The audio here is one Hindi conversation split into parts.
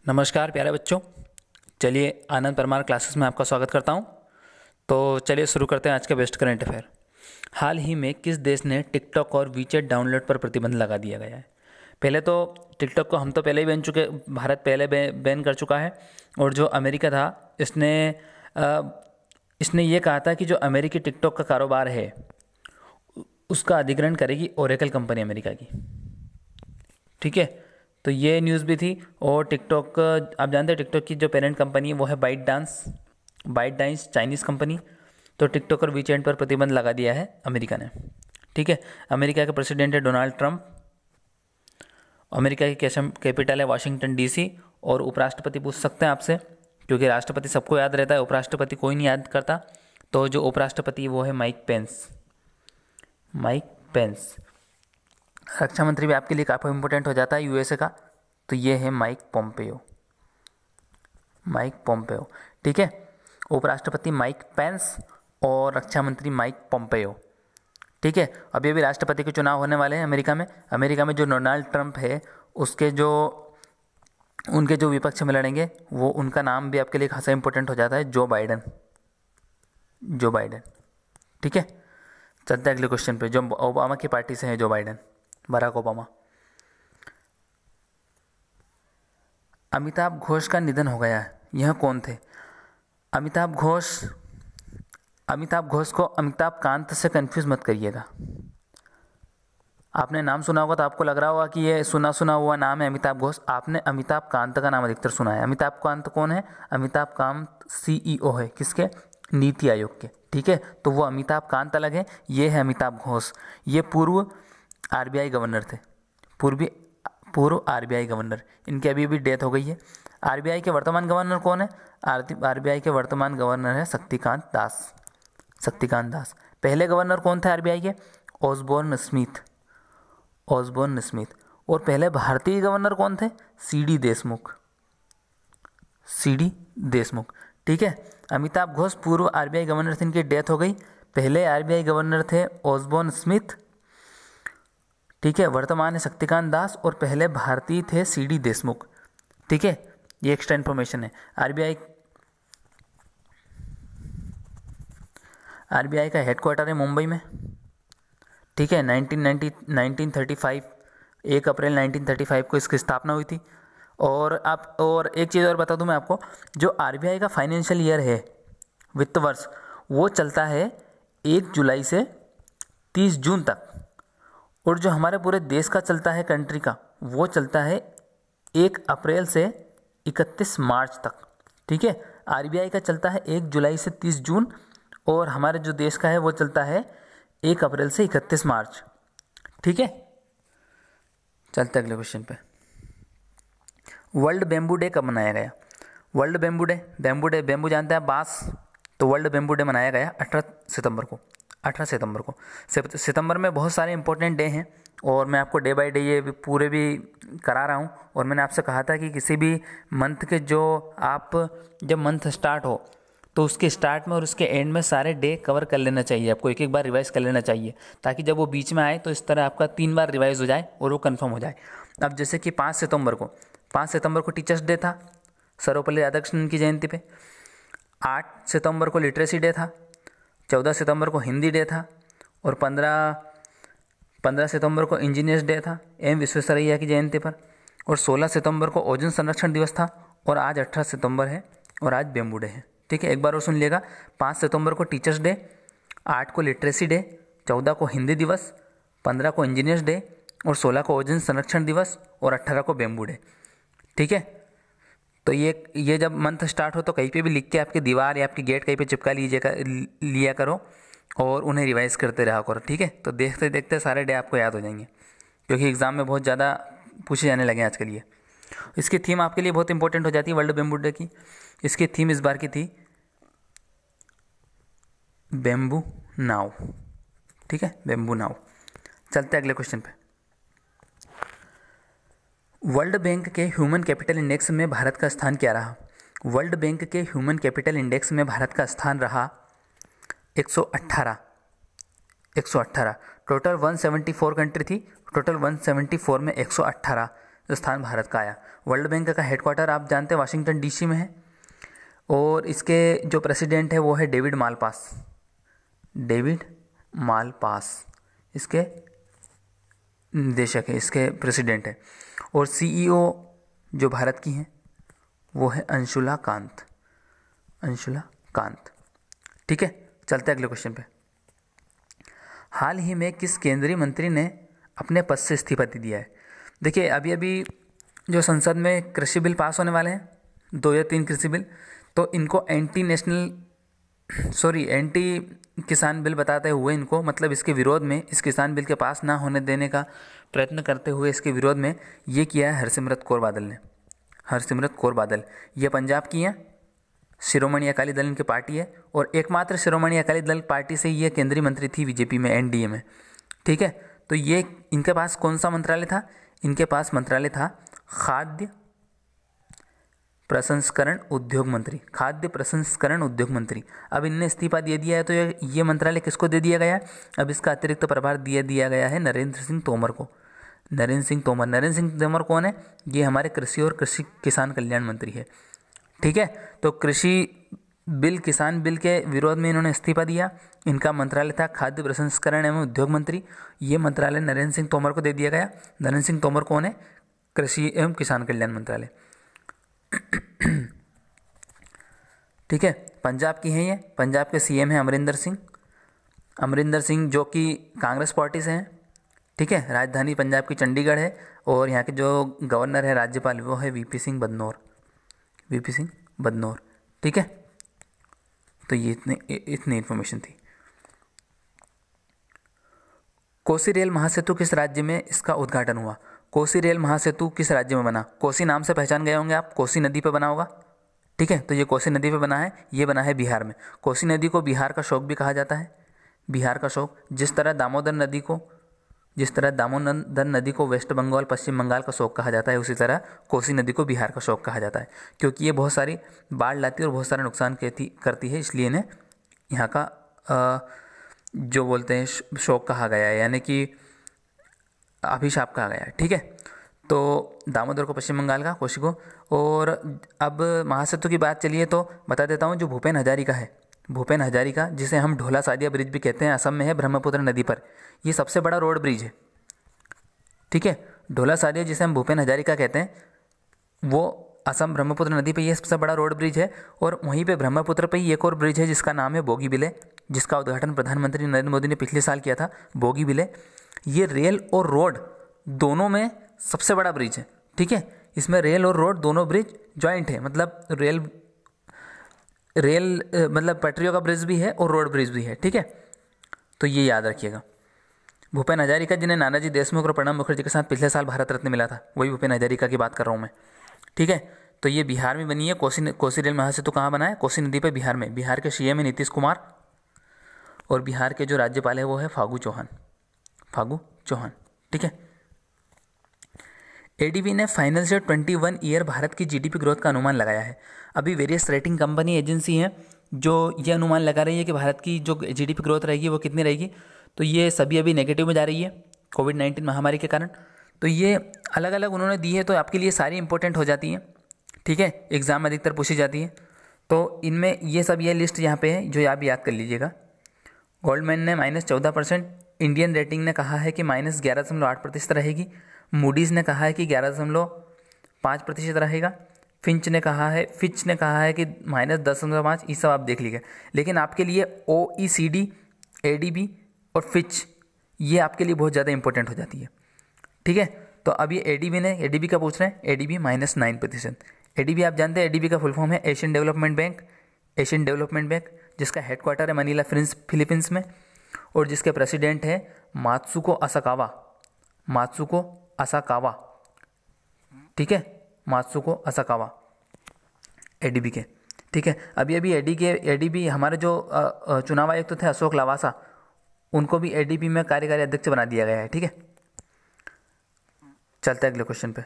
नमस्कार प्यारे बच्चों। चलिए आनंद परमार क्लासेस में आपका स्वागत करता हूं। तो चलिए शुरू करते हैं आज का बेस्ट करंट अफेयर। हाल ही में किस देश ने टिकटॉक और वीचैट डाउनलोड पर प्रतिबंध लगा दिया गया है? पहले तो टिकटॉक को हम तो पहले ही भारत पहले बैन कर चुका है। और जो अमेरिका था इसने ये कहा था कि जो अमेरिकी टिकटॉक का कारोबार है उसका अधिग्रहण करेगी ओरेकल कंपनी अमेरिका की। ठीक है, तो ये न्यूज़ भी थी। और टिकटॉक, आप जानते हैं टिकटॉक की जो पेरेंट कंपनी है वो है बाइट डांस चाइनीज़ कंपनी। तो टिकटॉक और वीचैट पर प्रतिबंध लगा दिया है अमेरिका ने। ठीक है, अमेरिका के प्रेसिडेंट है डोनाल्ड ट्रंप। अमेरिका की कैपिटल है वाशिंगटन डीसी। और उपराष्ट्रपति पूछ सकते हैं आपसे, क्योंकि राष्ट्रपति सबको याद रहता है, उपराष्ट्रपति कोई नहीं याद करता। तो जो उपराष्ट्रपति वो है माइक पेंस। रक्षा मंत्री भी आपके लिए काफ़ी इंपॉर्टेंट हो जाता है यूएसए का, तो ये है माइक पोम्पेयो। ठीक है, उपराष्ट्रपति माइक पेंस और रक्षा मंत्री माइक पोम्पेयो। ठीक है, अभी राष्ट्रपति के चुनाव होने वाले हैं अमेरिका में जो डोनाल्ड ट्रंप है उनके जो विपक्ष में लड़ेंगे वो उनका नाम भी आपके लिए खासा इंपॉर्टेंट हो जाता है, जो बाइडेन। ठीक है, चलते हैं अगले क्वेश्चन पे। जो ओबामा की पार्टी से है, Joe Biden, Barack Obama. Amitabh Ghosh का निधन हो गया है, यह कौन थे? अमिताभ घोष को अमिताभ कांत से कंफ्यूज मत करिएगा। आपने नाम सुना होगा तो आपको लग रहा होगा कि ये सुना हुआ नाम है अमिताभ घोष। आपने अमिताभ कांत का नाम अधिकतर सुना है। अमिताभ कांत कौन है? अमिताभ कांत सीईओ है, किसके? नीति आयोग के। ठीक है, तो वो अमिताभ कांत अलग है, ये है अमिताभ घोष। ये पूर्व आरबीआई गवर्नर थे, पूर्व आरबीआई गवर्नर। इनकी अभी डेथ हो गई है। आरबीआई के वर्तमान गवर्नर कौन है? आरबीआई के वर्तमान गवर्नर है शक्तिकांत दास। पहले गवर्नर कौन थे आरबीआई के? Osborne Smith. और पहले भारतीय गवर्नर कौन थे? सीडी देशमुख। ठीक है, अमिताभ घोष पूर्व आरबीआई गवर्नर थे, इनकी डेथ हो गई। पहले आरबीआई गवर्नर थे ऑसबोर्न स्मिथ। ठीक है, वर्तमान है शक्तिकांत दास। और पहले भारतीय थे सीडी देशमुख। ठीक है, ये एक्स्ट्रा इन्फॉर्मेशन है। आरबीआई का हेडक्वार्टर है मुंबई में। ठीक है, 1935 1 अप्रैल 1935 को इसकी स्थापना हुई थी। और एक चीज़ और बता दूं मैं आपको, जो आरबीआई का फाइनेंशियल ईयर है, वित्त वर्ष, वो चलता है 1 जुलाई से 30 जून तक। और जो हमारे पूरे देश का चलता है, कंट्री का, वो चलता है 1 अप्रैल से 31 मार्च तक। ठीक है, आरबीआई का चलता है 1 जुलाई से 30 जून, और हमारे जो देश का है वो चलता है 1 अप्रैल से 31 मार्च। ठीक है, चलते अगले क्वेश्चन पे। वर्ल्ड बेम्बू डे कब मनाया गया? वर्ल्ड बेम्बू जानते हैं आप, बांस। तो वर्ल्ड बेम्बू डे मनाया गया 18 सितंबर को। सितंबर में बहुत सारे इंपॉर्टेंट डे हैं, और मैं आपको डे बाय डे ये पूरे भी करा रहा हूँ। और मैंने आपसे कहा था कि किसी भी मंथ के जब मंथ स्टार्ट हो तो उसके स्टार्ट में और उसके एंड में सारे डे कवर कर लेना चाहिए। आपको एक बार रिवाइज कर लेना चाहिए, ताकि जब वो बीच में आए तो इस तरह आपका 3 बार रिवाइज हो जाए और वो कंफर्म हो जाए। अब जैसे कि 5 सितंबर को टीचर्स डे था, सर्वपल्ली राधाकृष्णन की जयंती पे। 8 सितंबर को लिटरेसी डे था। 14 सितंबर को हिंदी डे था। और 15 सितंबर को इंजीनियर्स डे था, एम विश्वेश्वरैया की जयंती पर। और 16 सितंबर को ओजोन संरक्षण दिवस था। और आज 18 सितंबर है, और आज बेम्बू डे है। ठीक है, एक बार और सुन लिएगा। 5 सितंबर को टीचर्स डे, 8 को लिटरेसी डे, 14 को हिंदी दिवस, 15 को इंजीनियर्स डे, और 16 को ओजोन संरक्षण दिवस, और 18 को बेम्बू डे। ठीक है, तो ये जब मंथ स्टार्ट हो तो कहीं पे भी लिख के आपकी दीवार या आपकी गेट कहीं पे चिपका लिया करो, और उन्हें रिवाइज करते रहा करो। ठीक है, तो देखते देखते सारे डे आपको याद हो जाएंगे, क्योंकि एग्ज़ाम में बहुत ज़्यादा पूछे जाने लगे आज के लिए। इसकी थीम आपके लिए बहुत इंपॉर्टेंट हो जाती है वर्ल्ड बेम्बू डे की। इसकी थीम इस बार की थी बेम्बू नाव। ठीक है, बेम्बू नाव। चलते अगले क्वेश्चन पे। वर्ल्ड बैंक के ह्यूमन कैपिटल इंडेक्स में भारत का स्थान क्या रहा? वर्ल्ड बैंक के ह्यूमन कैपिटल इंडेक्स में भारत का स्थान रहा 118। टोटल 174 कंट्री थी, टोटल 174 में 118 स्थान भारत का आया। वर्ल्ड बैंक का हेडक्वार्टर आप जानते हैं वाशिंगटन डीसी में है, और इसके जो प्रेसिडेंट है वो है डेविड मालपास। डेविड मालपास इसके निदेशक है, इसके प्रेसिडेंट है। और सीईओ जो भारत की हैं वो है अंशुला कांत। अंशुला कांत। ठीक है, चलते हैं अगले क्वेश्चन पे। हाल ही में किस केंद्रीय मंत्री ने अपने पद से इस्तीफा दे दिया है? देखिए, अभी अभी जो संसद में कृषि बिल पास होने वाले हैं, 2 या 3 कृषि बिल, तो इनको एंटी किसान बिल बताते हुए इनको, मतलब इसके विरोध में, इस किसान बिल के पास ना होने देने का प्रयत्न करते हुए इसके विरोध में ये किया है हरसिमरत कौर बादल ने। हरसिमरत कौर बादल ये पंजाब की हैं, शिरोमणि अकाली दल इनकी पार्टी है, और एकमात्र शिरोमणि अकाली दल पार्टी से ये केंद्रीय मंत्री थी बीजेपी में, एनडीए में। ठीक है, तो ये इनके पास कौन सा मंत्रालय था? इनके पास मंत्रालय था खाद्य प्रसंस्करण उद्योग मंत्री। खाद्य प्रसंस्करण उद्योग मंत्री। अब इनने इस्तीफा दे दिया है, तो ये मंत्रालय किसको दे दिया गया? अब इसका अतिरिक्त प्रभार दिया गया है नरेंद्र सिंह तोमर को। नरेंद्र सिंह तोमर। नरेंद्र सिंह तोमर कौन है? ये हमारे कृषि और कृषि किसान कल्याण मंत्री है। ठीक है, तो कृषि बिल, किसान बिल के विरोध में इन्होंने इस्तीफा दिया। इनका मंत्रालय था खाद्य प्रसंस्करण एवं उद्योग मंत्री। ये मंत्रालय नरेंद्र सिंह तोमर को दे दिया गया। नरेंद्र सिंह तोमर कौन है? कृषि एवं किसान कल्याण मंत्रालय। ठीक है, पंजाब की हैं ये। पंजाब के सीएम हैं अमरिंदर सिंह। अमरिंदर सिंह जो कि कांग्रेस पार्टी से हैं। ठीक है, राजधानी पंजाब की चंडीगढ़ है, और यहाँ के जो गवर्नर है, राज्यपाल, वो है वीपी सिंह बदनौर। वीपी सिंह बदनौर। ठीक है, तो ये इतनी इन्फॉर्मेशन थी। कोसी रेल महासेतु किस राज्य में इसका उद्घाटन हुआ? कोसी रेल महासेतु किस राज्य में बना? कोसी नाम से पहचान गए होंगे आप, कोसी नदी पे बना होगा। ठीक है, तो ये कोसी नदी पे बना है। ये बना है बिहार में। कोसी नदी को बिहार का शोक भी कहा जाता है। बिहार का शोक, जिस तरह दामोदर नदी को वेस्ट बंगाल, पश्चिम बंगाल का शोक कहा जाता है, उसी तरह कोसी नदी को बिहार का शोक कहा जाता है, क्योंकि ये बहुत सारी बाढ़ लाती है और बहुत सारा नुकसान करती है, इसलिए इन्हें यहाँ का जो बोलते हैं शोक कहा गया है, यानी कि अभिशाप कहा गया है। ठीक है, तो दामोदर को पश्चिम बंगाल का, कोसी को। और अब महासेतु की बात चलिए तो बता देता हूँ, जो भूपेन हजारिका है, भूपेन हजारिका, जिसे हम ढोला सादिया ब्रिज भी कहते हैं, असम में है, ब्रह्मपुत्र नदी पर। ये सबसे बड़ा रोड ब्रिज है। ठीक है, ढोला सादिया जिसे हम भूपेन हजारिका कहते हैं, वो असम ब्रह्मपुत्र नदी पे ये सबसे बड़ा रोड ब्रिज है। और वहीं पे ब्रह्मपुत्र पे ही एक और ब्रिज है जिसका नाम है बोगीबिले, जिसका उद्घाटन प्रधानमंत्री नरेंद्र मोदी ने पिछले साल किया था। बोगीबिले ये रेल और रोड दोनों में सबसे बड़ा ब्रिज है। ठीक है, इसमें रेल और रोड दोनों ब्रिज जॉइंट है, मतलब रेल मतलब पटरियों का ब्रिज भी है और रोड ब्रिज भी है। ठीक है, तो ये याद रखिएगा। भूपेन हजारिका जिन्हें नानाजी देशमुख और प्रणब मुखर्जी के साथ पिछले साल भारत रत्न मिला था, वही भूपेन हजारिका की बात कर रहा हूँ मैं। ठीक है, तो ये बिहार में बनी है। कोसी रेल महासेतु कहाँ बना है? कोसी नदी पे, बिहार में। बिहार के सीएम है नीतीश कुमार, और बिहार के जो राज्यपाल है वो है फागू चौहान। फागू चौहान। ठीक है, एडीबी ने फाइनेंशियल 21 ईयर भारत की जीडीपी ग्रोथ का अनुमान लगाया है। अभी वेरियस रेटिंग कंपनी एजेंसी हैं जो ये अनुमान लगा रही है कि भारत की जो जीडीपी ग्रोथ रहेगी वो कितनी रहेगी। तो ये सभी अभी नेगेटिव में जा रही है कोविड-19 महामारी के कारण। तो ये अलग अलग उन्होंने दी है, तो आपके लिए सारी इंपॉर्टेंट हो जाती हैं। ठीक है, एग्जाम अधिकतर पूछी जाती है, तो इनमें ये सब ये लिस्ट यहाँ पे है जो आप याद कर लीजिएगा। गोल्डमैन ने -14%, इंडियन रेटिंग ने कहा है कि -11.8% रहेगी, मूडीज़ ने कहा है कि 11.5% रहेगा, फिच ने कहा है कि -10.5। ये सब आप देख लीजिए। लेकिन आपके लिए OECD, ADB और फिच ये आपके लिए बहुत ज़्यादा इंपॉर्टेंट हो जाती है। ठीक है, तो अब ये ADB का पूछ रहे हैं, ADB -9%। ADB आप जानते हैं, ADB का फुल फॉर्म है एशियन डेवलपमेंट बैंक, जिसका हेडक्वार्टर है मनीला, फिलीपींस में, और जिसके प्रेसिडेंट है मात्सुको असाकावा। ठीक है, मात्सुको असाकावा ADB के। ठीक है, अभी ADB हमारे जो चुनाव आयुक्त थे अशोक लवासा, उनको भी ADB में कार्यकारी अध्यक्ष बना दिया गया है। ठीक है, चलते हैं अगले क्वेश्चन पे।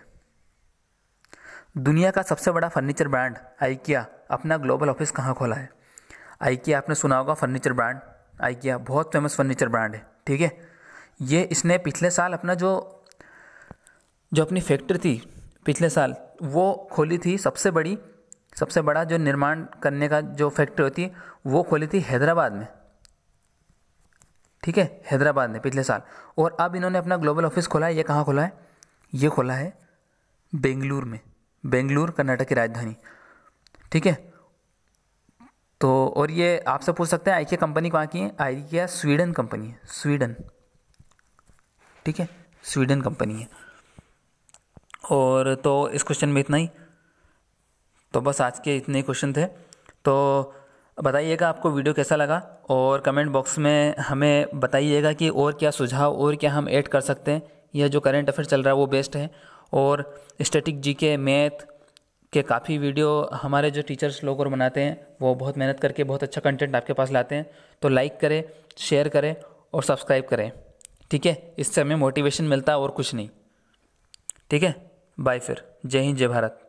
दुनिया का सबसे बड़ा फर्नीचर ब्रांड आइकिया अपना ग्लोबल ऑफिस कहाँ खोला है? आइकिया आपने सुना होगा, फर्नीचर ब्रांड आइकिया बहुत फेमस फर्नीचर ब्रांड है। ठीक है, ये इसने पिछले साल अपना जो जो अपनी फैक्ट्री थी पिछले साल वो खोली थी, सबसे बड़ा जो निर्माण करने का जो फैक्ट्री होती है वो खोली थी हैदराबाद में, ठीक है, हैदराबाद में पिछले साल। और अब इन्होंने अपना ग्लोबल ऑफिस खोला है, ये कहाँ खोला है? ये खोला है बेंगलुरु में, बेंगलुरु कर्नाटक की राजधानी, ठीक है। तो और ये आपसे पूछ सकते हैं आइकिया कंपनी कहाँ की है? आइकिया स्वीडन कंपनी है, स्वीडन, ठीक है, स्वीडन कंपनी है। और तो इस क्वेश्चन में इतना ही, तो बस आज के इतने ही क्वेश्चन थे। तो बताइएगा आपको वीडियो कैसा लगा, और कमेंट बॉक्स में हमें बताइएगा कि और क्या सुझाव और क्या हम ऐड कर सकते हैं। यह जो करंट अफेयर चल रहा है वो बेस्ट है, और स्टैटिक जीके मैथ के काफ़ी वीडियो हमारे जो टीचर्स लोग और बनाते हैं वो बहुत मेहनत करके बहुत अच्छा कंटेंट आपके पास लाते हैं। तो लाइक करें, शेयर करें और सब्सक्राइब करें, ठीक है। इससे हमें मोटिवेशन मिलता है और कुछ नहीं, ठीक है। बाय फिर, जय हिंद, जय भारत।